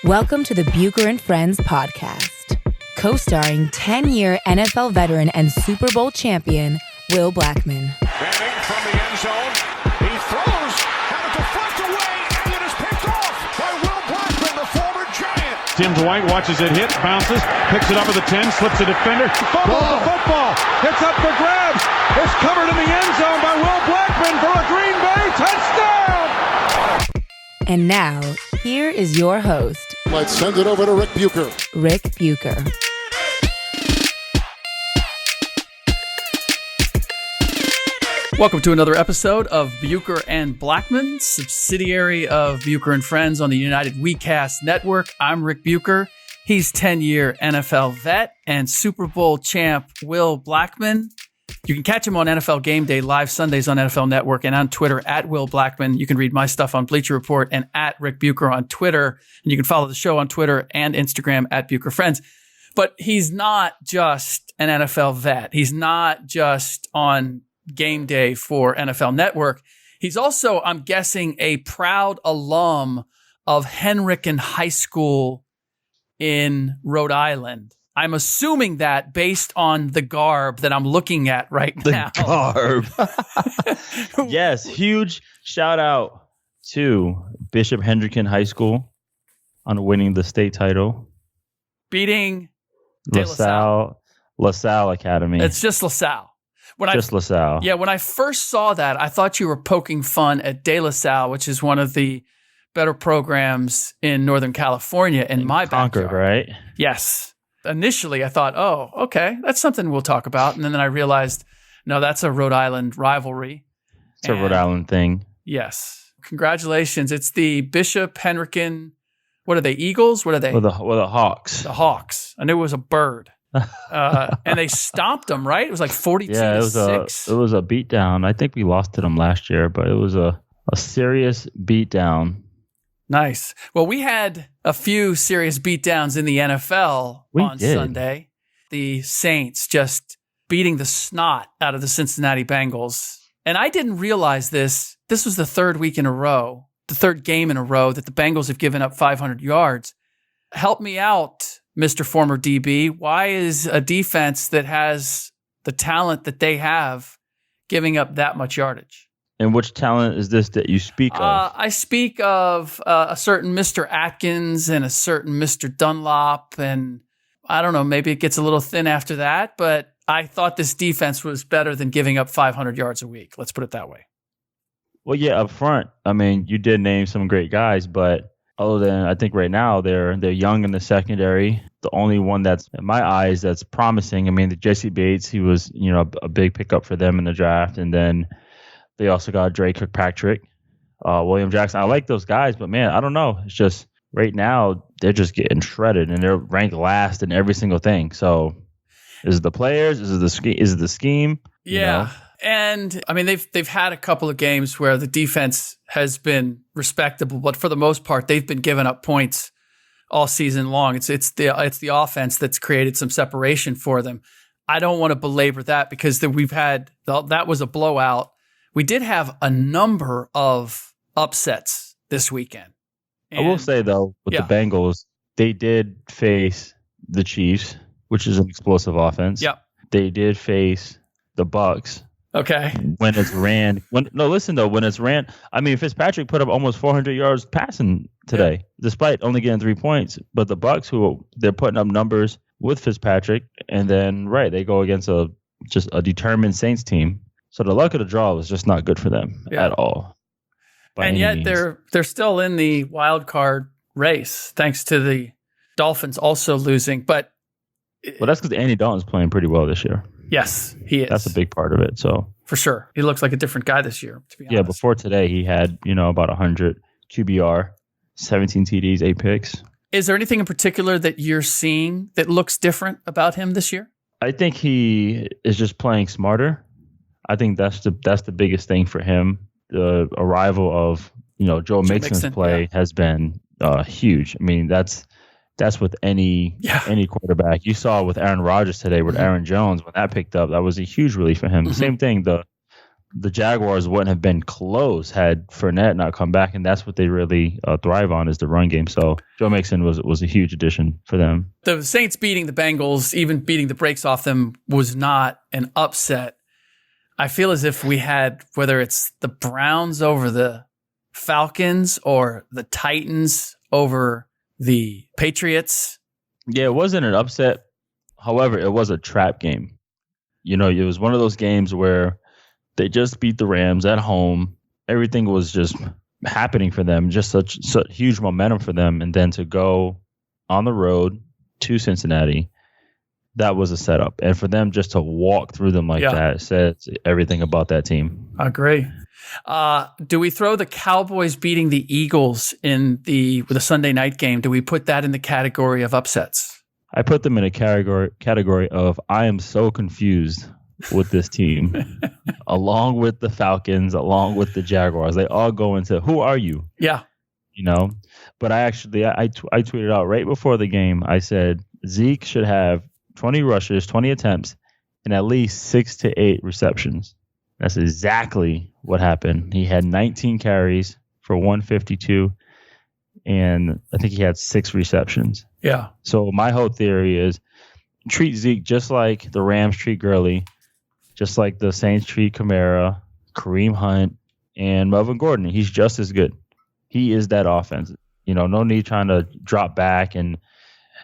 Welcome to the Bucher and Friends podcast, co-starring 10-year NFL veteran and Super Bowl champion, Will Blackmon. Manning from the end zone. He throws, and a deflect away, and it is picked off by Will Blackmon, the former Giant. Tim Dwight watches it hit, bounces, picks it up at the 10, slips a defender, fumbles the football. It's up for grabs. It's covered in the end zone by Will Blackmon for a Green Bay touchdown. And now, here is your host, Let's send it over to Rick Bucher. Rick Bucher. Welcome to another episode of Bucher and Blackmon, subsidiary of Bucher and Friends on the United WeCast Network. I'm Rick Bucher. He's 10-year NFL vet and Super Bowl champ Will Blackmon. You can catch him on NFL Game Day live Sundays on NFL Network and on Twitter at Will Blackmon. You can read my stuff on Bleacher Report and at Rick Bucher on Twitter. And you can follow the show on Twitter and Instagram at Bucher Friends. But he's not just an NFL vet. He's not just on Game Day for NFL Network. He's also, I'm guessing, a proud alum of Henrican High School in Rhode Island. I'm assuming that based on the garb that I'm looking at right now. The garb. Yes, huge shout out to Bishop Hendricken High School on winning the state title. Beating LaSalle Academy. It's just LaSalle. LaSalle. Yeah, when I first saw that, I thought you were poking fun at De La Salle, which is one of the better programs in Northern California in my Concord, backyard. right? Yes. Initially, I thought, oh, okay, that's something we'll talk about. And then I realized, no, that's a Rhode Island rivalry. It's a Rhode Island thing. Yes. Congratulations. It's the Bishop Hendricken. What are they, Eagles? What are they? Well, the Hawks. The Hawks. I knew it was a bird. And they stomped them, right? It was like 42 to 6. It was a beatdown. I think we lost to them last year, but it was a serious beatdown. Nice. Well, we had a few serious beatdowns in the NFL on Sunday. The Saints just beating the snot out of the Cincinnati Bengals. And I didn't realize this. This was the third week in a row, the third game in a row that the Bengals have given up 500 yards. Help me out, Mr. Former DB. Why is a defense that has the talent that they have giving up that much yardage? And which talent is this that you speak of? I speak of a certain Mr. Atkins and a certain Mr. Dunlop. And I don't know, maybe it gets a little thin after that. But I thought this defense was better than giving up 500 yards a week. Let's put it that way. Well, yeah, up front, I mean, you did name some great guys, but other than I think right now they're young in the secondary. The only one that's in my eyes that's promising, I mean, the Jesse Bates, he was, a big pickup for them in the draft. And then they also got Dre Kirkpatrick, William Jackson. I like those guys, but man, I don't know. It's just right now they're just getting shredded and they're ranked last in every single thing. So is it the players? Is it the scheme? Yeah. And I mean, they've had a couple of games where the defense has been respectable, but for the most part, they've been giving up points all season long. It's the offense that's created some separation for them. I don't want to belabor that because that was a blowout. We did have a number of upsets this weekend. I will say, though, with the Bengals, they did face the Chiefs, which is an explosive offense. Yep. They did face the Bucks. Okay. When it's ran. When it's ran. I mean, Fitzpatrick put up almost 400 yards passing today, despite only getting 3 points. But the Bucks, they're putting up numbers with Fitzpatrick, and then, they go against a determined Saints team. So the luck of the draw was just not good for them at all. And yet they're still in the wild card race, thanks to the Dolphins also losing. But that's because Andy Dalton's playing pretty well this year. Yes, he is. That's a big part of it. So for sure, he looks like a different guy this year. To be honest. Yeah, before today he had about 100 QBR, 17 TDs, 8 picks. Is there anything in particular that you're seeing that looks different about him this year? I think he is just playing smarter. I think that's the biggest thing for him. The arrival of Joe Mixon's play has been huge. I mean that's with any quarterback. You saw with Aaron Rodgers today with Aaron Jones when that picked up, that was a huge relief for him. The same thing, the the Jaguars wouldn't have been close had Fournette not come back, and that's what they really thrive on is the run game. So Joe Mixon was a huge addition for them. The Saints beating the Bengals, even beating the brakes off them, was not an upset. I feel as if we had, whether it's the Browns over the Falcons or the Titans over the Patriots. Yeah, it wasn't an upset. However, it was a trap game. You know, it was one of those games where they just beat the Rams at home. Everything was just happening for them, just such huge momentum for them. And then to go on the road to Cincinnati, that was a setup. And for them just to walk through them like that says everything about that team. I agree. Do we throw the Cowboys beating the Eagles with the Sunday night game? Do we put that in the category of upsets? I put them in a category of I am so confused with this team, along with the Falcons, along with the Jaguars. They all go into who are you? Yeah. You know, but I tweeted out right before the game. I said Zeke should have 20 rushes, 20 attempts, and at least 6 to 8 receptions. That's exactly what happened. He had 19 carries for 152, and I think he had 6 receptions. Yeah. So my whole theory is treat Zeke just like the Rams treat Gurley, just like the Saints treat Kamara, Kareem Hunt, and Melvin Gordon. He's just as good. He is that offense. You know, no need trying to drop back and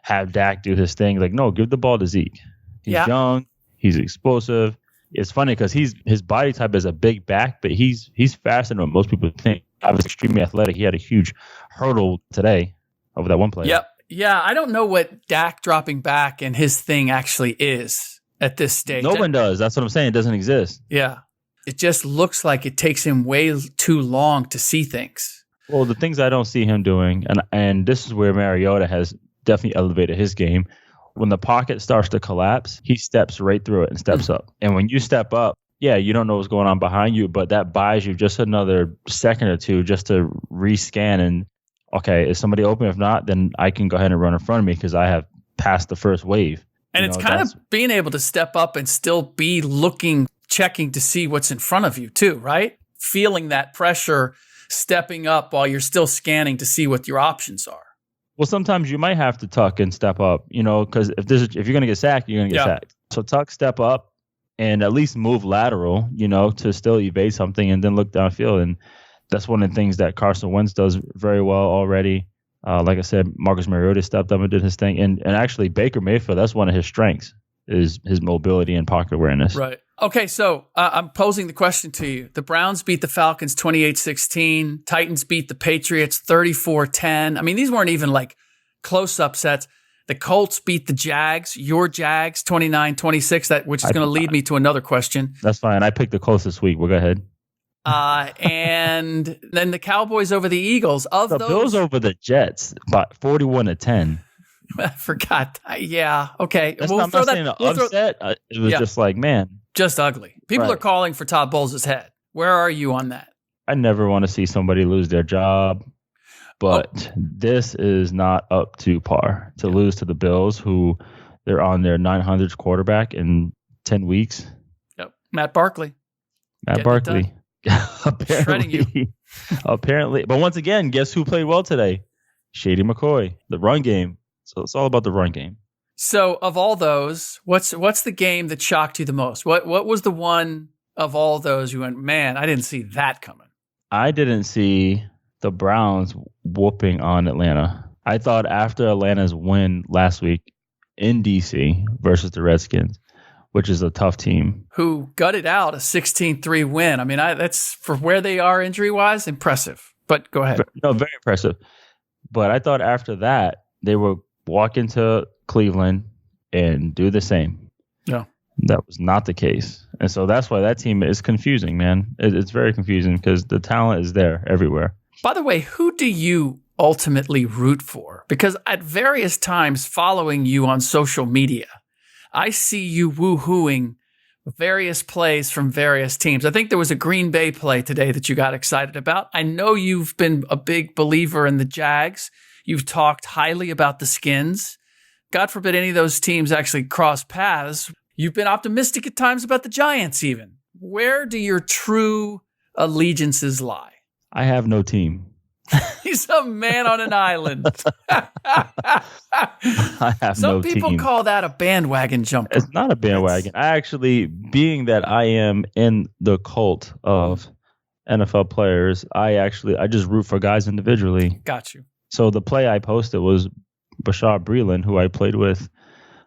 have Dak do his thing. Like, no, give the ball to Zeke. He's young. He's explosive. It's funny because his body type is a big back, but he's faster than what most people think. I was extremely athletic. He had a huge hurdle today over that one play. Yep. Yeah, I don't know what Dak dropping back and his thing actually is at this stage. No one does. That's what I'm saying. It doesn't exist. Yeah. It just looks like it takes him way too long to see things. Well, the things I don't see him doing, and this is where Mariota has definitely elevated his game. When the pocket starts to collapse, he steps right through it and steps up. And when you step up, yeah, you don't know what's going on behind you, but that buys you just another second or two just to rescan and, okay, is somebody open? If not, then I can go ahead and run in front of me because I have passed the first wave. And it's kind of being able to step up and still be looking, checking to see what's in front of you too, right? Feeling that pressure, stepping up while you're still scanning to see what your options are. Well, sometimes you might have to tuck and step up, you know, because if you're going to get sacked, you're going to get sacked. So tuck, step up, and at least move lateral, you know, to still evade something and then look downfield. And that's one of the things that Carson Wentz does very well already. Like I said, Marcus Mariota stepped up and did his thing. And actually, Baker Mayfield, that's one of his strengths, is his mobility and pocket awareness. Right. Okay, so I'm posing the question to you. The Browns beat the Falcons 28-16. Titans beat the Patriots 34-10. I mean, these weren't even like close upsets. The Colts beat the Jags, your Jags, 29-26, which is going to lead me to another question. That's fine. I picked the Colts this week. Well, go ahead. And then the Cowboys over the Eagles. The Bills over the Jets, about 41-10. I forgot. Yeah. Okay. I'm not saying an upset. It was just like, man. Just ugly. People are calling for Todd Bowles' head. Where are you on that? I never want to see somebody lose their job, but this is not up to par to lose to the Bills, who they're on their 900th quarterback in 10 weeks. Yep. Matt Barkley. Apparently. Shredding you. Apparently. But once again, guess who played well today? Shady McCoy, the run game. So it's all about the run game. So of all those, what's the game that shocked you the most? What was the one of all those you went, man, I didn't see that coming? I didn't see the Browns whooping on Atlanta. I thought after Atlanta's win last week in D.C. versus the Redskins, which is a tough team, who gutted out a 16-3 win. I mean, that's for where they are injury-wise, impressive. But go ahead. No, very impressive. But I thought after that, they would walk into Cleveland and do the same. Yeah. That was not the case. And so that's why that team is confusing, man. It's very confusing because the talent is there everywhere. By the way, who do you ultimately root for? Because at various times following you on social media, I see you woo-hooing various plays from various teams. I think there was a Green Bay play today that you got excited about. I know you've been a big believer in the Jags. You've talked highly about the Skins. God forbid any of those teams actually cross paths. You've been optimistic at times about the Giants even. Where do your true allegiances lie? I have no team. He's a man on an island. I have Some no team. people call that a bandwagon jumper. It's not a bandwagon. I actually, being that I am in the cult of NFL players, I just root for guys individually. Got you. So the play I posted was Bucher Blackmon, who I played with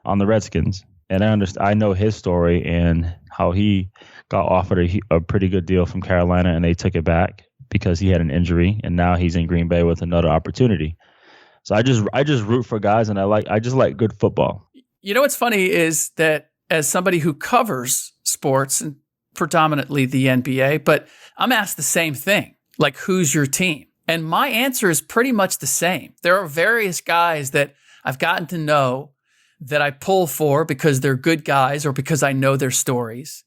on the Redskins. And I know his story and how he got offered a pretty good deal from Carolina and they took it back because he had an injury, and now he's in Green Bay with another opportunity. So I just root for guys, and I just like good football. You know what's funny is that as somebody who covers sports and predominantly the NBA, but I'm asked the same thing, like who's your team? And my answer is pretty much the same. There are various guys that I've gotten to know that I pull for because they're good guys or because I know their stories.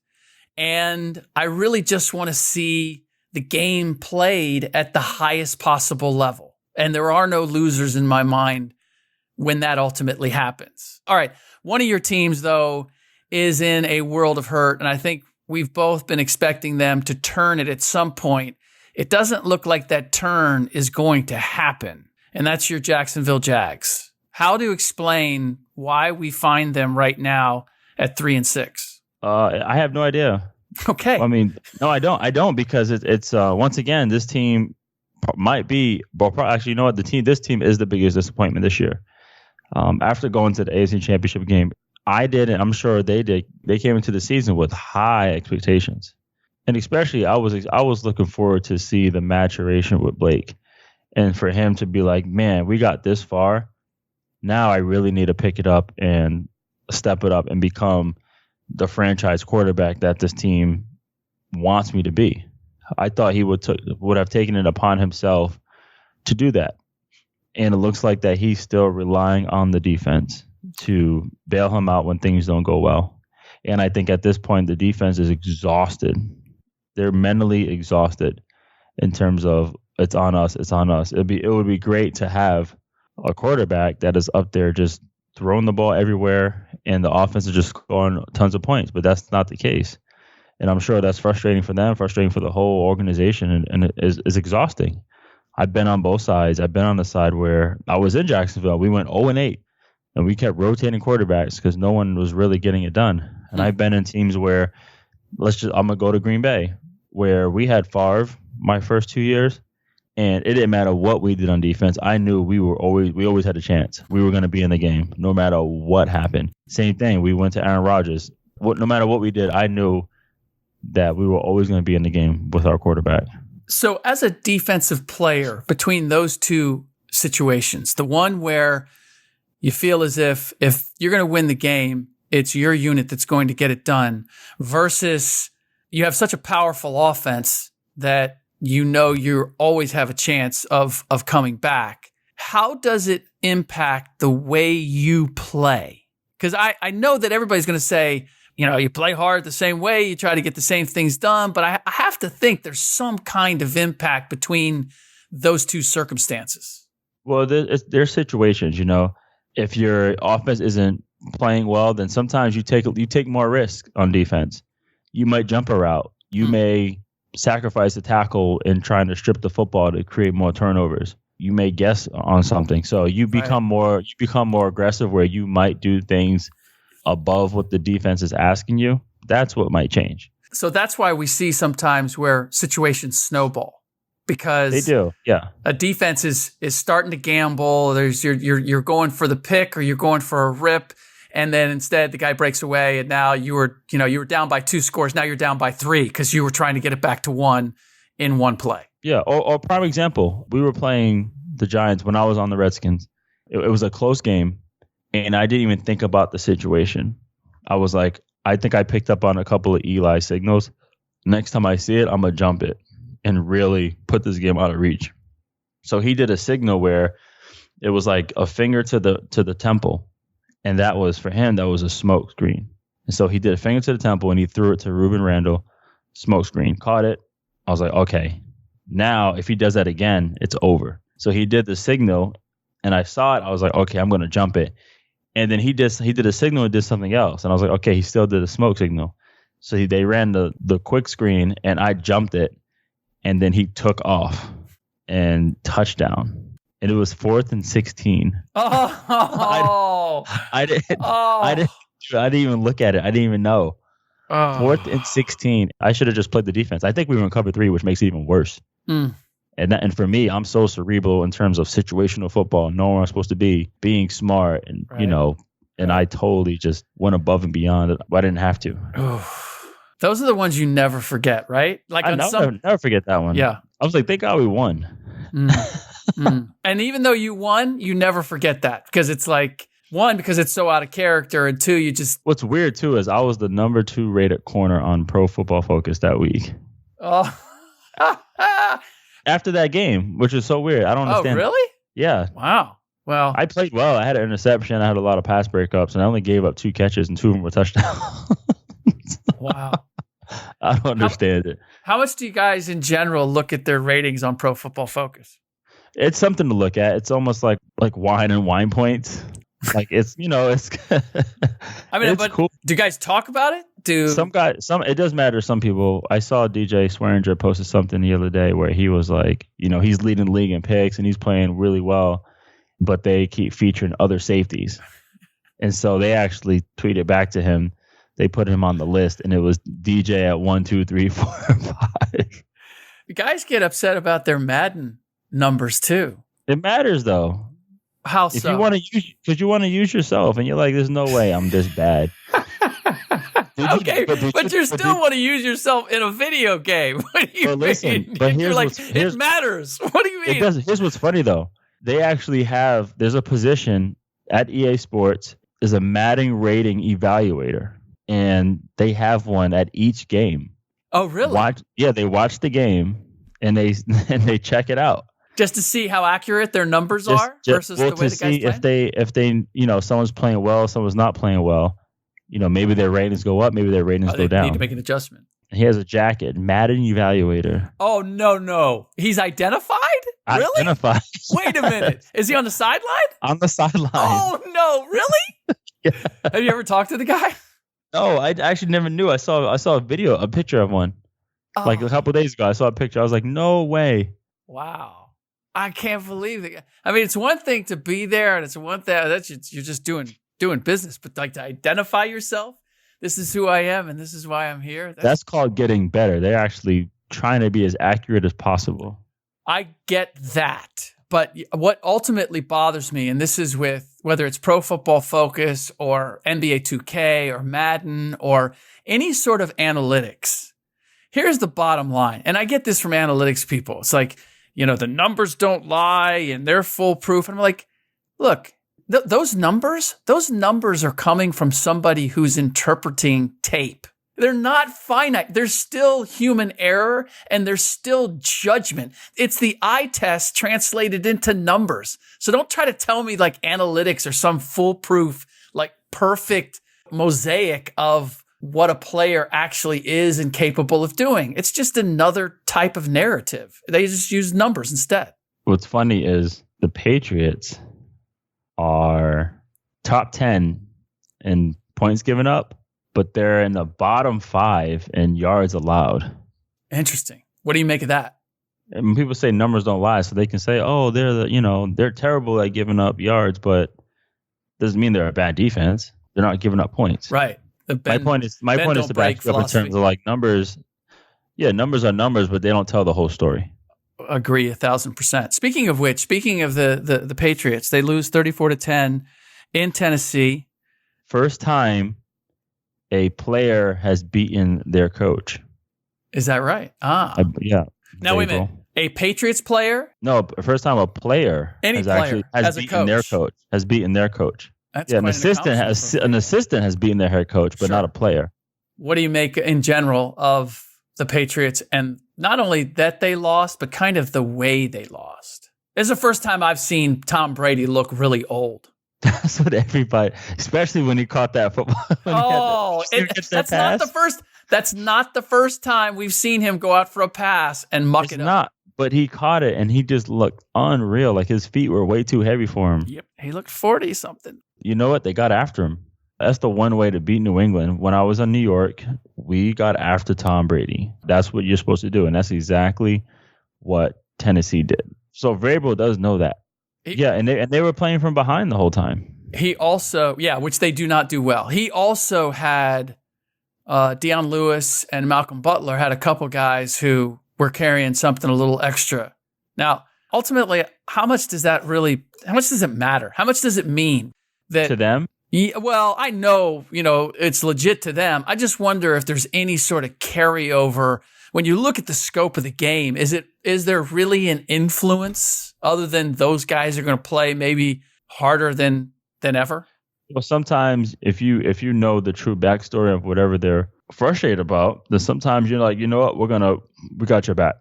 And I really just want to see the game played at the highest possible level. And there are no losers in my mind when that ultimately happens. All right. One of your teams, though, is in a world of hurt. And I think we've both been expecting them to turn it at some point. It doesn't look like that turn is going to happen. And that's your Jacksonville Jags. How to explain why we find them right now at 3-6? I have no idea. Okay. I mean, no, I don't because it's once again, this team might be, but actually, you know what? This team is the biggest disappointment this year. After going to the AFC Championship game, I did, and I'm sure they did. They came into the season with high expectations, and especially I was looking forward to see the maturation with Blake, and for him to be like, man, we got this far. Now I really need to pick it up and step it up and become the franchise quarterback that this team wants me to be. I thought he would have taken it upon himself to do that. And it looks like that he's still relying on the defense to bail him out when things don't go well. And I think at this point, the defense is exhausted. They're mentally exhausted in terms of it's on us, it's on us. It would be great to have a quarterback that is up there just throwing the ball everywhere and the offense is just scoring tons of points, but that's not the case. And I'm sure that's frustrating for them, frustrating for the whole organization, and it is exhausting. I've been on both sides. I've been on the side where I was in Jacksonville. We went 0-8, and we kept rotating quarterbacks because no one was really getting it done. And I've been in teams where I'm going to go to Green Bay, where we had Favre my first 2 years, and it didn't matter what we did on defense. I knew we always had a chance. We were going to be in the game no matter what happened. Same thing. We went to Aaron Rodgers. No matter what we did, I knew that we were always going to be in the game with our quarterback. So as a defensive player, between those two situations, the one where you feel as if you're going to win the game, it's your unit that's going to get it done, versus you have such a powerful offense that you know you always have a chance of coming back. How does it impact the way you play? Because I know that everybody's going to say, you play hard the same way, you try to get the same things done, but I have to think there's some kind of impact between those two circumstances. Well, there's situations, if your offense isn't playing well, then sometimes you take more risk on defense. You might jump a route. You may sacrifice a tackle in trying to strip the football to create more turnovers. You may guess on something. So you become more aggressive where you might do things above what the defense is asking you. That's what might change. So that's why we see sometimes where situations snowball, because they do. Yeah. A defense is starting to gamble. You're going for the pick or you're going for a rip, and then instead the guy breaks away, and now you were down by 2 scores. Now you're down by 3 because you were trying to get it back to 1 in one play. Yeah. Or prime example, we were playing the Giants when I was on the Redskins. It was a close game, and I didn't even think about the situation. I was like, I think I picked up on a couple of Eli signals. Next time I see it, I'm going to jump it and really put this game out of reach. So he did a signal where it was like a finger to the temple. And that was, for him, that was a smoke screen. And so he did a finger to the temple and he threw it to Ruben Randall, smoke screen, caught it. I was like, okay, now if he does that again, it's over. So he did the signal and I saw it. I was like, okay, I'm going to jump it. And then he did a signal and did something else. And I was like, okay, he still did a smoke signal. So they ran the quick screen, and I jumped it, and then he took off and touchdown. And it was 4th and 16. Oh, I didn't even look at it. I didn't even know. 4th and 16. I should have just played the defense. I think we were in cover 3, which makes it even worse. And for me, I'm so cerebral in terms of situational football, knowing where I'm supposed to be, being smart, and and I totally just went above and beyond it. I didn't have to. Those are the ones you never forget, right? Like I never forget that one. Yeah. I was like, thank God we won. And even though you won, you never forget that, because it's like, one, because it's so out of character, and two, you just... What's weird, too, is I was the number 2 rated corner on Pro Football Focus that week. Oh. After that game, which is so weird. I don't understand. Oh, really? Yeah. Wow. Well, I played well. I had an interception. I had a lot of pass breakups, and I only gave up 2 catches, and 2 of them were touchdowns. Wow. I don't understand it. How much do you guys in general look at their ratings on Pro Football Focus? It's something to look at. It's almost like wine and wine points. Like it's I mean, but cool. Do you guys talk about it? It does matter to some people. I saw DJ Swearinger posted something the other day where he was like, he's leading the league in picks and he's playing really well, but they keep featuring other safeties. And so they actually tweeted back to him. They put him on the list, and it was DJ at 1, 2, 3, 4, 5. The guys get upset about their Madden numbers too. It matters though. How if so? You want to use, because you want to use yourself, and you're like, "There's no way I'm this bad." Okay, but you still want to use yourself in a video game. What do you mean? But you're like, it matters. What do you mean? It does. Here's what's funny though. They actually there's a position at EA Sports is a Madden rating evaluator, and they have one at each game. Oh, really? They watch the game and they check it out. Just to see how accurate their numbers are versus the way the guys play? If they someone's playing well, someone's not playing well, maybe their ratings go up, maybe their ratings go down. Need to make an adjustment. He has a jacket, Madden Evaluator. Oh, no. He's identified? Really? Identified. Wait a minute. Is he on the sideline? On the sideline. Oh, no. Really? Yeah. Have you ever talked to the guy? No, I actually never knew. I saw a picture of one. Like a couple of days ago. I saw a picture. I was like, no way. Wow. I can't believe it. I mean, it's one thing to be there, and it's one thing that you're just doing business, but like to identify yourself, this is who I am, and this is why I'm here. That's called getting better. They're actually trying to be as accurate as possible. I get that, but what ultimately bothers me, and this is with whether it's Pro Football Focus or NBA 2K or Madden or any sort of analytics. Here's the bottom line, and I get this from analytics people. It's like, the numbers don't lie and they're foolproof. And I'm like, look, those numbers are coming from somebody who's interpreting tape. They're not finite. There's still human error and there's still judgment. It's the eye test translated into numbers. So don't try to tell me like analytics are some foolproof, like perfect mosaic of what a player actually is and capable of doing. It's just another type of narrative. They just use numbers instead. What's funny is the Patriots are top 10 in points given up, but they're in the bottom 5 in yards allowed. Interesting. What do you make of that? And people say numbers don't lie, so they can say, "Oh, they're terrible at giving up yards," but doesn't mean they're a bad defense. They're not giving up points. Right. My point is to back up in terms of like numbers. Yeah, numbers are numbers, but they don't tell the whole story. Agree 1,000%. Speaking of which, speaking of the Patriots, they lose 34-10 in Tennessee. First time a player has beaten their coach. Is that right? Yeah. Now wait a minute. A Patriots player? No, first time a player has beaten their coach. Has beaten their coach. That's an assistant has beaten their head coach, but not a player. What do you make in general of the Patriots, and not only that they lost, but kind of the way they lost? This is the first time I've seen Tom Brady look really old. That's what everybody, especially when he caught that football. That's not the first time we've seen him go out for a pass and muck it up. Not. But he caught it, and he just looked unreal. Like his feet were way too heavy for him. Yep, he looked 40-something. You know what? They got after him. That's the one way to beat New England. When I was in New York, we got after Tom Brady. That's what you're supposed to do, and that's exactly what Tennessee did. So Vrabel does know that. And they were playing from behind the whole time. He also, which they do not do well. He also had Dion Lewis and Malcolm Butler had a couple guys who were carrying something a little extra. Now, ultimately, how much does it matter? How much does it mean that to them? Well, I know, it's legit to them. I just wonder if there's any sort of carryover when you look at the scope of the game. Is there really an influence other than those guys are going to play maybe harder than ever? Well, sometimes if you know the true backstory of whatever they're frustrated about, then sometimes you're like, you know what, we got your back.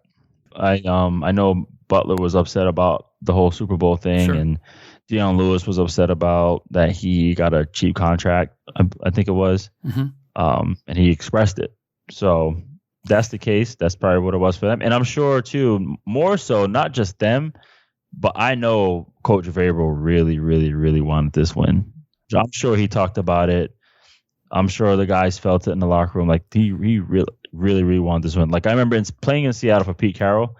I know Butler was upset about the whole Super Bowl thing, sure. And Dion Lewis was upset about that he got a cheap contract, I think it was, and he expressed it. So that's the case. That's probably what it was for them. And I'm sure, too, more so, not just them, but I know Coach Vrabel really, really, really wanted this win. I'm sure he talked about it. I'm sure the guys felt it in the locker room. Like, he really, really, really wanted this win. Like, I remember playing in Seattle for Pete Carroll.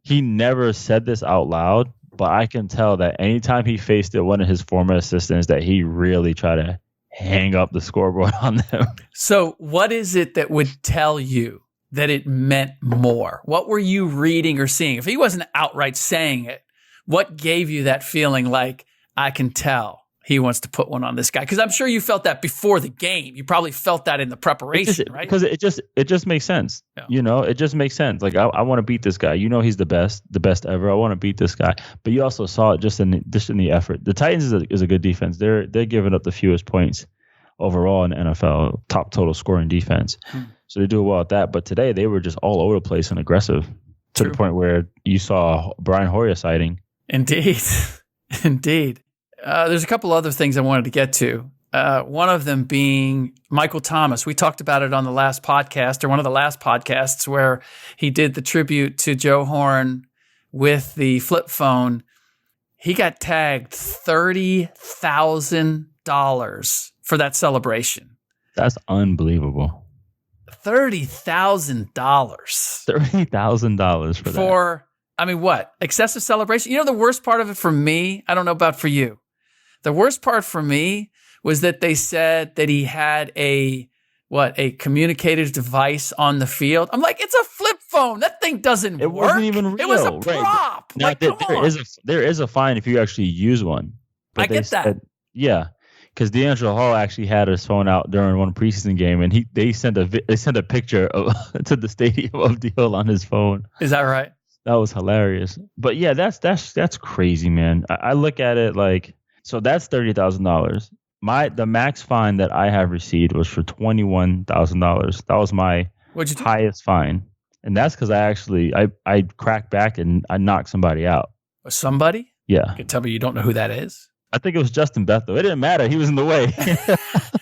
He never said this out loud, but I can tell that anytime he faced one of his former assistants, that he really tried to hang up the scoreboard on them. So what is it that would tell you that it meant more? What were you reading or seeing? If he wasn't outright saying it, what gave you that feeling like, I can tell he wants to put one on this guy? Because I'm sure you felt that before the game. You probably felt that in the preparation, right? Because it just makes sense. Yeah. It just makes sense. Like, I want to beat this guy. He's the best ever. I want to beat this guy. But you also saw it just in the effort. The Titans is a good defense. They're giving up the fewest points overall in the NFL, top total scoring defense. So they do well at that. But today they were just all over the place and aggressive to the point where you saw Brian Hoyer sighting. Indeed. There's a couple other things I wanted to get to. One of them being Michael Thomas. We talked about it on the last podcast, or one of the last podcasts, where he did the tribute to Joe Horn with the flip phone. He got tagged $30,000 for that celebration. That's unbelievable. $30,000. $30,000 for that. What? Excessive celebration? The worst part of it for me, I don't know about for you. The worst part for me was that they said that he had a communicative device on the field. I'm like, it's a flip phone. That thing doesn't work. It wasn't even real. It was a prop. Right. Like, come on. There is a fine if you actually use one. But I get that. Yeah. Because D'Angelo Hall actually had his phone out during one preseason game, and they sent a picture to the stadium of Deal on his phone. Is that right? That was hilarious. But yeah, that's crazy, man. I look at it like, so that's $30,000. The max fine that I have received was for $21,000. That was my highest fine, and that's because I cracked back and I knocked somebody out. Somebody? Yeah. You can tell me you don't know who that is. I think it was Justin Bethel. It didn't matter. He was in the way.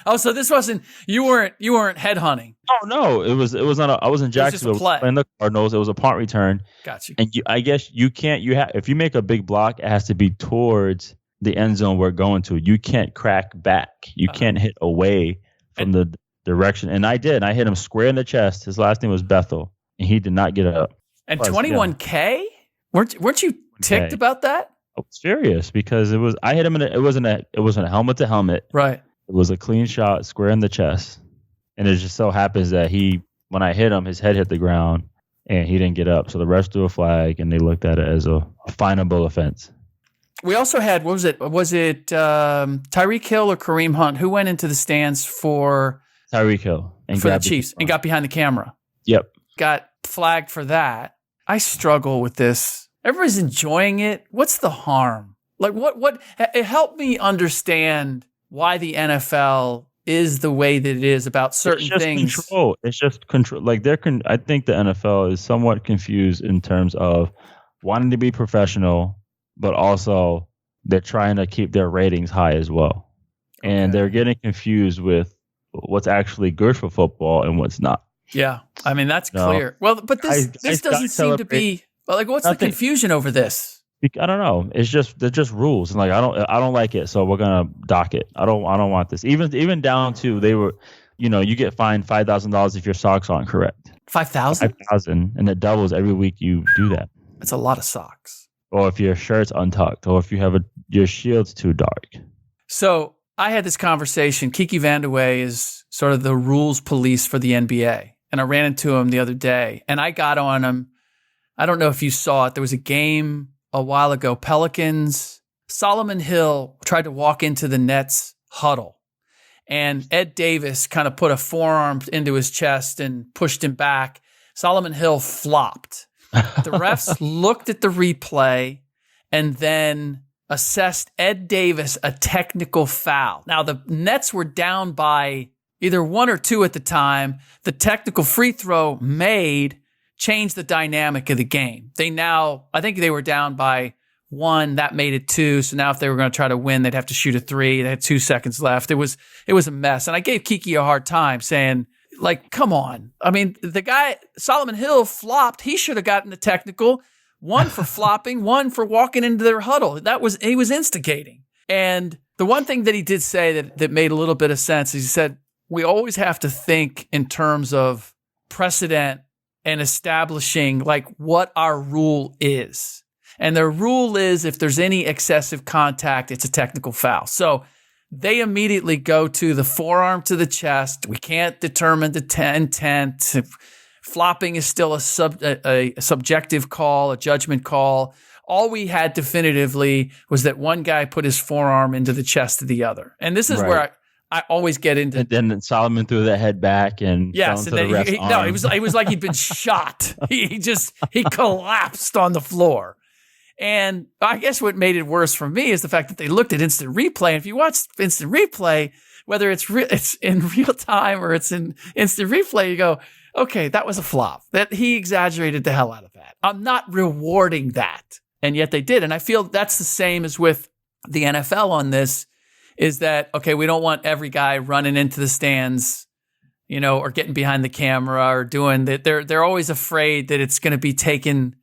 Oh, so this wasn't you weren't headhunting. Oh no, I was in Jacksonville playing the Cardinals. It was a punt return. Got you. And I guess you can't. If you make a big block, it has to be towards the end zone we're going to. You can't crack back. You can't hit away from the direction. And I did. I hit him square in the chest. His last name was Bethel, and he did not get up. And $21K? Weren't you ticked about that? I was furious because I hit him it wasn't a helmet to helmet. Right. It was a clean shot, square in the chest. And it just so happens that when I hit him, his head hit the ground and he didn't get up. So the refs threw a flag and they looked at it as a finable offense. We also had, what was it? Was it Tyreek Hill or Kareem Hunt? Who went into the stands for Tyreek Hill for the Chiefs and got behind the camera? Yep. Got flagged for that. I struggle with this. Everybody's enjoying it. What's the harm? Like, what? It helped me understand why the NFL is the way that it is about certain things. Control. It's just control. Like I think the NFL is somewhat confused in terms of wanting to be professional, but also they're trying to keep their ratings high as well. Okay. And they're getting confused with what's actually good for football and what's not. Yeah. I mean, that's clear. Well, but this doesn't seem to be, well, like, what's the confusion over this? I don't know. They're just rules, and like I don't like it, so we're gonna dock it. I don't want this. Even down to they were, you get fined $5,000 if your socks aren't correct. 5,000? 5,000, and it doubles every week you do that. That's a lot of socks. Or if your shirt's untucked, or if you have your shield's too dark. So I had this conversation. Kiki Vandeweghe is sort of the rules police for the NBA, and I ran into him the other day, and I got on him. I don't know if you saw it. There was a game a while ago. Pelicans. Solomon Hill tried to walk into the Nets huddle, and Ed Davis kind of put a forearm into his chest and pushed him back. Solomon Hill flopped. The refs looked at the replay and then assessed Ed Davis a technical foul. Now, the Nets were down by either 1 or 2 at the time. The technical free throw made changed the dynamic of the game. I think they were down by 1. That made it 2. So now if they were going to try to win, they'd have to shoot a 3. They had 2 seconds left. It was a mess. And I gave Kiki a hard time saying, like, come on. I mean, the guy, Solomon Hill, flopped. He should have gotten the technical. 1 for flopping, 1 for walking into their huddle. He was instigating. And the one thing that he did say that made a little bit of sense is he said, we always have to think in terms of precedent and establishing like what our rule is. And their rule is if there's any excessive contact, it's a technical foul. So they immediately go to the forearm to the chest. We can't determine the intent. Flopping is still a subjective call, a judgment call. All we had definitively was that one guy put his forearm into the chest of the other. And this is where I always get into. And then Solomon threw that head back and yes, and then it was like he'd been shot. He collapsed on the floor. And I guess what made it worse for me is the fact that they looked at instant replay. And if you watch instant replay, whether it's in real time or it's in instant replay, you go, okay, that was a flop. That he exaggerated the hell out of that. I'm not rewarding that. And yet they did. And I feel that's the same as with the NFL on this, is that, okay, we don't want every guy running into the stands, or getting behind the camera or doing that. They're always afraid that it's going to be taken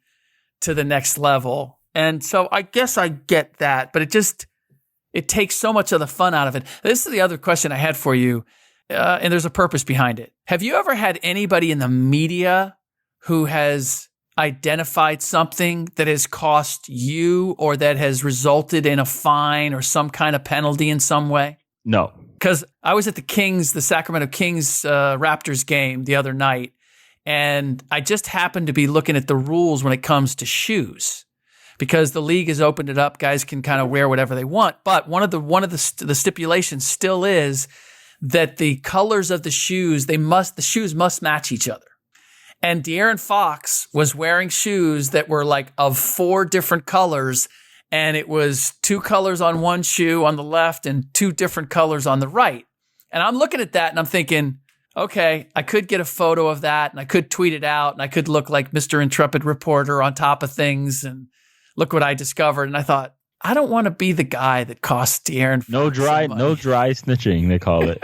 to the next level. And so I guess I get that, but it takes so much of the fun out of it. This is the other question I had for you, and there's a purpose behind it. Have you ever had anybody in the media who has identified something that has cost you or that has resulted in a fine or some kind of penalty in some way? No. Because I was at the Sacramento Kings Raptors game the other night, and I just happened to be looking at the rules when it comes to shoes. Because the league has opened it up, guys can kind of wear whatever they want. But one of the stipulations still is that the colors of the shoes, the shoes must match each other. And De'Aaron Fox was wearing shoes that were like of 4 different colors, and it was 2 colors on one shoe on the left and 2 different colors on the right. And I'm looking at that and I'm thinking, okay, I could get a photo of that and I could tweet it out and I could look like Mr. Intrepid Reporter on top of things and look what I discovered. And I thought, I don't want to be the guy that costs De'Aaron. No dry snitching, they call it.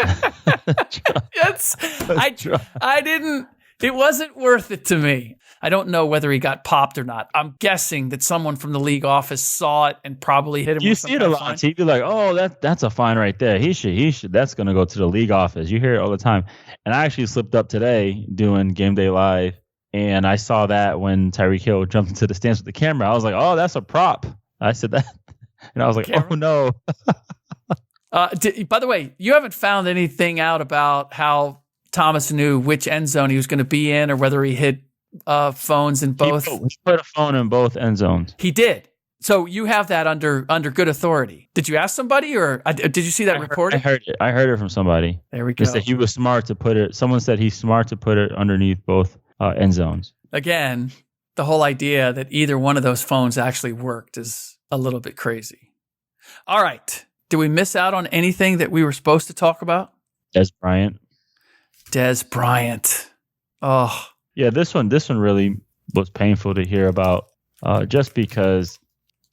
I didn't. It wasn't worth it to me. I don't know whether he got popped or not. I'm guessing that someone from the league office saw it and probably hit him. You see it a lot on TV, like, oh, that's a fine right there. He should. That's going to go to the league office. You hear it all the time. And I actually slipped up today doing Game Day Live. And I saw that when Tyreek Hill jumped into the stands with the camera. I was like, oh, that's a prop. I said that. And I was like, oh, no. By the way, you haven't found anything out about how Thomas knew which end zone he was going to be in or whether he hit phones in both. He put a phone in both end zones. He did. So you have that under good authority. Did you ask somebody or did you see that reported? I heard it from somebody. There we go. Just that he was smart to put it. Someone said he's smart to put it underneath both end zones. Again, the whole idea that either one of those phones actually worked is a little bit crazy. All right. Did we miss out on anything that we were supposed to talk about? Dez Bryant. Oh. Yeah, this one really was painful to hear about just because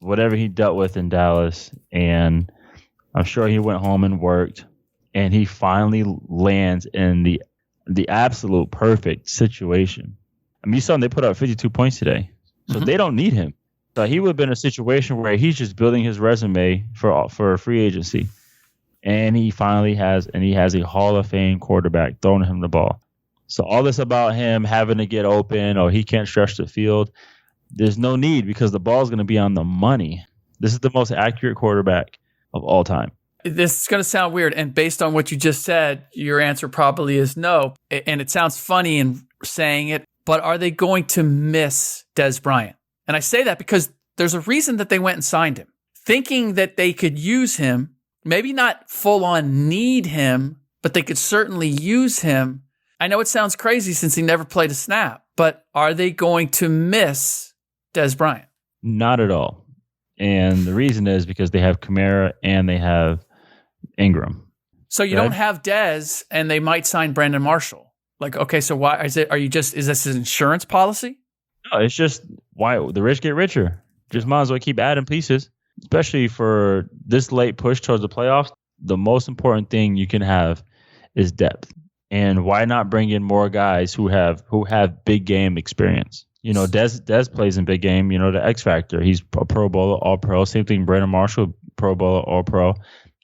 whatever he dealt with in Dallas, and I'm sure he went home and worked, and he finally lands in the absolute perfect situation. I mean, you saw them, they put up 52 points today. So they don't need him. So he would have been in a situation where he's just building his resume for free agency. And he finally has a Hall of Fame quarterback throwing him the ball. So all this about him having to get open or he can't stretch the field, there's no need because the ball is going to be on the money. This is the most accurate quarterback of all time. This is going to sound weird. And based on what you just said, your answer probably is no. And it sounds funny in saying it, but are they going to miss Dez Bryant? And I say that because there's a reason that they went and signed him, thinking that they could use him, maybe not full on need him, but they could certainly use him. I know it sounds crazy since he never played a snap, but are they going to miss Dez Bryant? Not at all. And the reason is because they have Kamara and they have Ingram. So you don't have Dez and they might sign Brandon Marshall. Like, okay, so why is this an insurance policy? No, it's just why the rich get richer. Just might as well keep adding pieces, especially for this late push towards the playoffs. The most important thing you can have is depth. And why not bring in more guys who have big game experience? You know, Dez plays in big game, you know, the X factor. He's a Pro Bowler, All Pro. Same thing, Brandon Marshall, Pro Bowler, All Pro.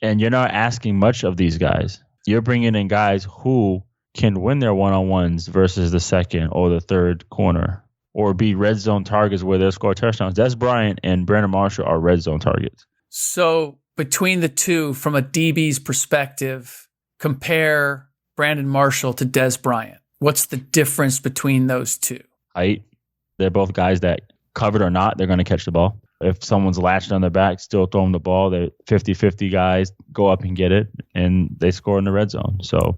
And you're not asking much of these guys. You're bringing in guys who can win their one-on-ones versus the second or the third corner or be red zone targets where they'll score touchdowns. Dez Bryant and Brandon Marshall are red zone targets. So between the two, from a DB's perspective, compare Brandon Marshall to Dez Bryant. What's the difference between those two? Height. They're both guys that, covered or not, they're going to catch the ball. If someone's latched on their back, still throw them the ball. They're 50-50 guys, go up and get it, and they score in the red zone. So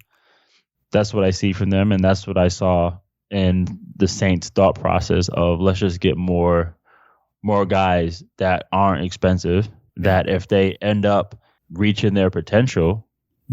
that's what I see from them, and that's what I saw in the Saints' thought process of let's just get more guys that aren't expensive, that if they end up reaching their potential,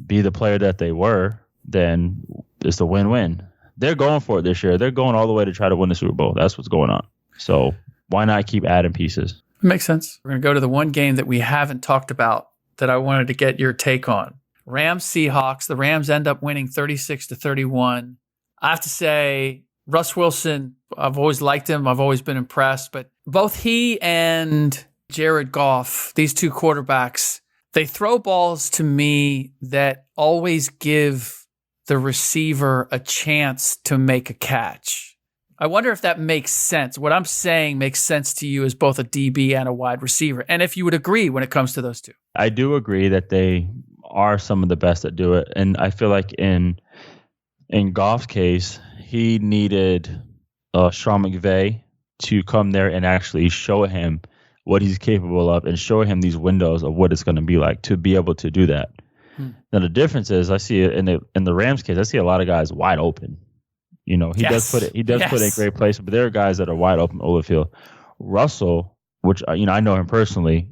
be the player that they were, then it's a win-win. They're going for it this year. They're going all the way to try to win the Super Bowl. That's what's going on. So why not keep adding pieces? Makes sense. We're going to go to the one game that we haven't talked about that I wanted to get your take on. Rams-Seahawks. The Rams end up winning 36-31. I have to say, Russ Wilson, I've always liked him. I've always been impressed. But both he and Jared Goff, these two quarterbacks, they throw balls to me that always give the receiver a chance to make a catch. I wonder if that makes sense. What I'm saying makes sense to you as both a DB and a wide receiver. And if you would agree when it comes to those two. I do agree that they are some of the best that do it. And I feel like in Goff's case, he needed Sean McVay to come there and actually show him what he's capable of and show him these windows of what it's going to be like to be able to do that. Now, the difference is I see it in the Rams case, I see a lot of guys wide open. You know, he does put it in great place, but there are guys that are wide open over the field. Russell, which, you know, I know him personally,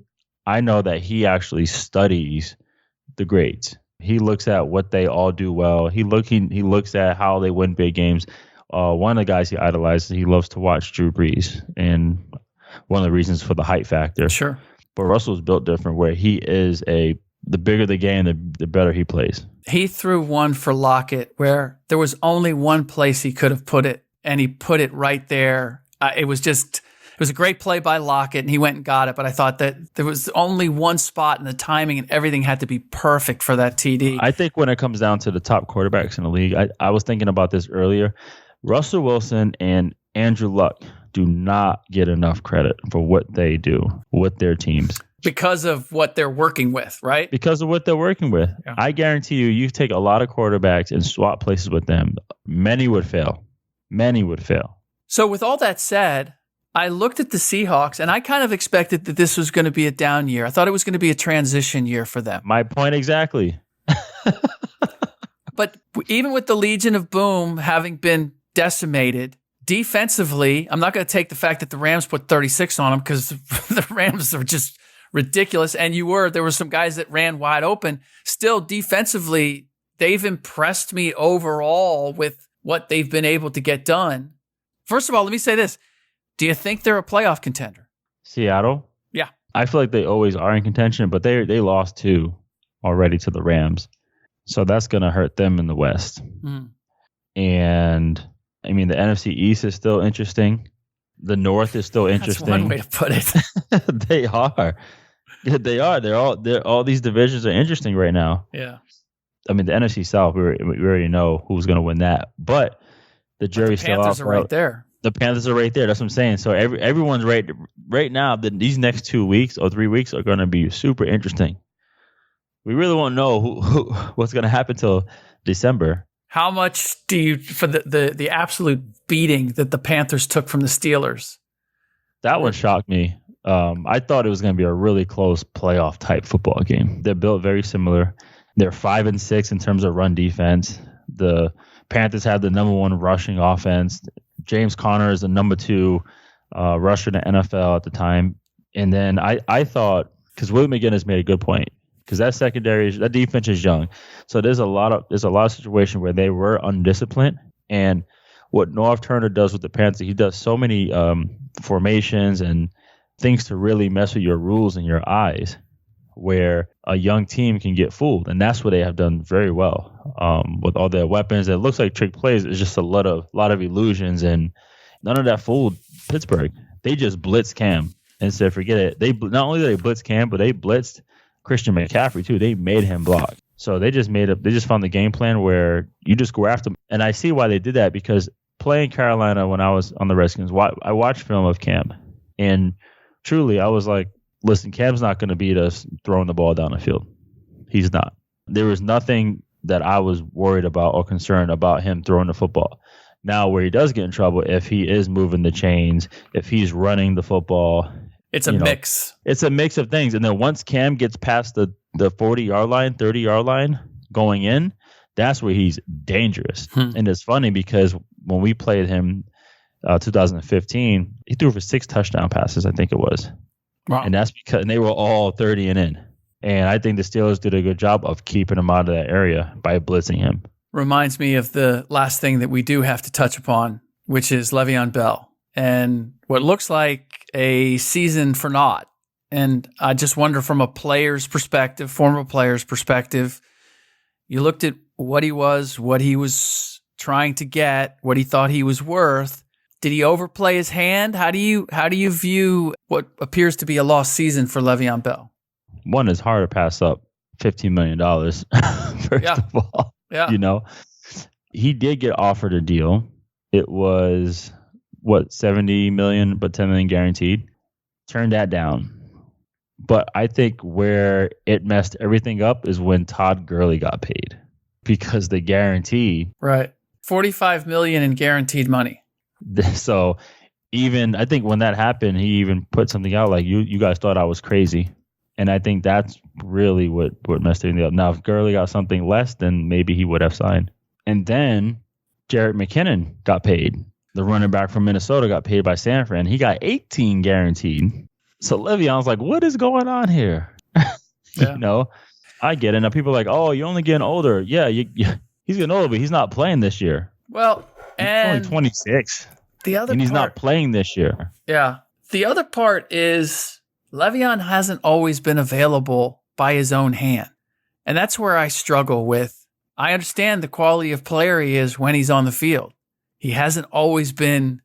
I know that he actually studies the greats. He looks at what they all do well. He looks at how they win big games. One of the guys he idolizes, he loves to watch Drew Brees, and one of the reasons for the height factor. Sure. But Russell's built different, where he is the bigger the game, the better he plays. He threw one for Lockett where there was only one place he could have put it, and he put it right there. It was a great play by Lockett, and he went and got it. But I thought that there was only one spot, and the timing and everything had to be perfect for that TD. I think when it comes down to the top quarterbacks in the league, I was thinking about this earlier. Russell Wilson and Andrew Luck do not get enough credit for what they do with their teams. Because of what they're working with, right? Because of what they're working with. Yeah. I guarantee you take a lot of quarterbacks and swap places with them. Many would fail. So with all that said, I looked at the Seahawks and I kind of expected that this was going to be a down year. I thought it was going to be a transition year for them. My point exactly. But even with the Legion of Boom having been decimated, defensively, I'm not going to take the fact that the Rams put 36 on them because the Rams are just ridiculous. And there were some guys that ran wide open. Still, defensively, they've impressed me overall with what they've been able to get done. First of all, let me say this. Do you think they're a playoff contender? Seattle? Yeah. I feel like they always are in contention, but they lost 2 already to the Rams. So that's going to hurt them in the West. And, I mean, the NFC East is still interesting. The North is still interesting. That's one way to put it. They are. They are. All these divisions are interesting right now. Yeah. I mean, the NFC South, we already know who's going to win that. But the jury's still out. The Panthers are right there. The Panthers are right there. That's what I'm saying. So everyone's right now. These next 2 weeks or 3 weeks are going to be super interesting. We really won't know what's going to happen till December. How much do you, for the absolute beating that the Panthers took from the Steelers? That one shocked me. I thought it was going to be a really close playoff type football game. They're built very similar. They're 5-6 in terms of run defense. The Panthers have the number 1 rushing offense. James Conner is the number 2 rusher in the NFL at the time. And then I thought, because Willie McGinnis made a good point, because that defense is young. So there's a lot of situations where they were undisciplined. And what Norv Turner does with the Panthers, he does so many formations and things to really mess with your rules and your eyes, where a young team can get fooled. And that's what they have done very well with all their weapons. It looks like trick plays. It's just a lot of illusions, and none of that fooled Pittsburgh. They just blitzed Cam and said, forget it. They not only did they blitz Cam, but they blitzed Christian McCaffrey too. They made him block. So they just found the game plan where you just go after him. And I see why they did that, because playing Carolina when I was on the Redskins, I watched film of Cam, and truly I was like, listen, Cam's not going to beat us throwing the ball down the field. He's not. There was nothing that I was worried about or concerned about him throwing the football. Now, where he does get in trouble, if he is moving the chains, if he's running the football. It's a mix. It's a mix of things. And then once Cam gets past the 40-yard line, 30-yard line going in, that's where he's dangerous. And it's funny because when we played him 2015, he threw for 6 touchdown passes, I think it was. Wow. And that's because they were all 30 and in. And I think the Steelers did a good job of keeping him out of that area by blitzing him. Reminds me of the last thing that we do have to touch upon, which is Le'Veon Bell and what looks like a season for naught. And I just wonder, from a player's perspective, former player's perspective, you looked at what he was trying to get, what he thought he was worth. Did he overplay his hand? How do you view what appears to be a lost season for Le'Veon Bell? One, is hard to pass up $15 million, first of all. Yeah. You know, he did get offered a deal. It was, $70 million, but $10 million guaranteed. Turned that down. But I think where it messed everything up is when Todd Gurley got paid, because the guarantee. Right. $45 million in guaranteed money. So even, I think when that happened, he even put something out like, you guys thought I was crazy. And I think that's really what messed everything up. Now, if Gurley got something less, then maybe he would have signed. And then Jerick McKinnon got paid. The running back from Minnesota got paid by Sanford, and he got 18 guaranteed. So Le'Veon's like, what is going on here? You know, I get it. Now people are like, oh, you're only getting older. Yeah, he's getting older, but he's not playing this year. Well, and he's only 26. And he's not playing this year. Yeah. The other part is Le'Veon hasn't always been available by his own hand. And that's where I struggle with. I understand the quality of player he is when he's on the field. He hasn't always been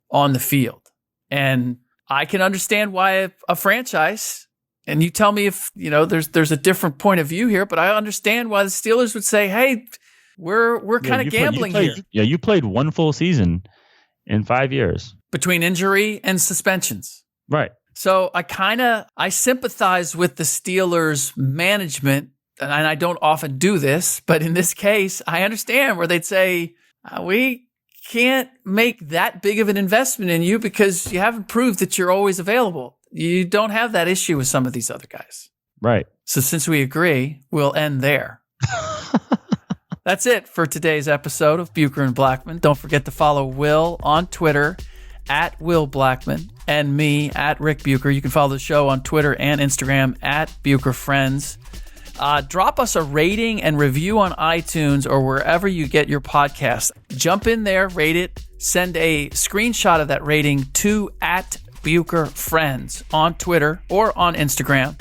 on the field. And I can understand why a franchise, and you tell me if, there's a different point of view here, but I understand why the Steelers would say, hey, we're kind of gambling here. Yeah, you played one full season in 5 years. Between injury and suspensions. Right. So I sympathize with the Steelers management, and I don't often do this, but in this case, I understand where they'd say, we can't make that big of an investment in you because you haven't proved that you're always available. You don't have that issue with some of these other guys. Right. So since we agree, we'll end there. That's it for today's episode of Bucher and Blackmon. Don't forget to follow Will on Twitter at Will Blackmon and me at Rick Bucher. You can follow the show on Twitter and Instagram at Bucher Friends. Drop us a rating and review on iTunes or wherever you get your podcasts. Jump in there, rate it, send a screenshot of that rating to at Bucher Friends on Twitter or on Instagram,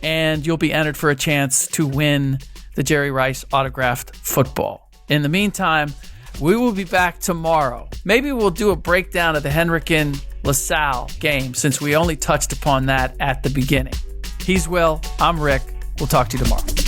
and you'll be entered for a chance to win the Jerry Rice autographed football. In the meantime, we will be back tomorrow. Maybe we'll do a breakdown of the Henrikin LaSalle game, since we only touched upon that at the beginning. He's Will. I'm Rick. We'll talk to you tomorrow.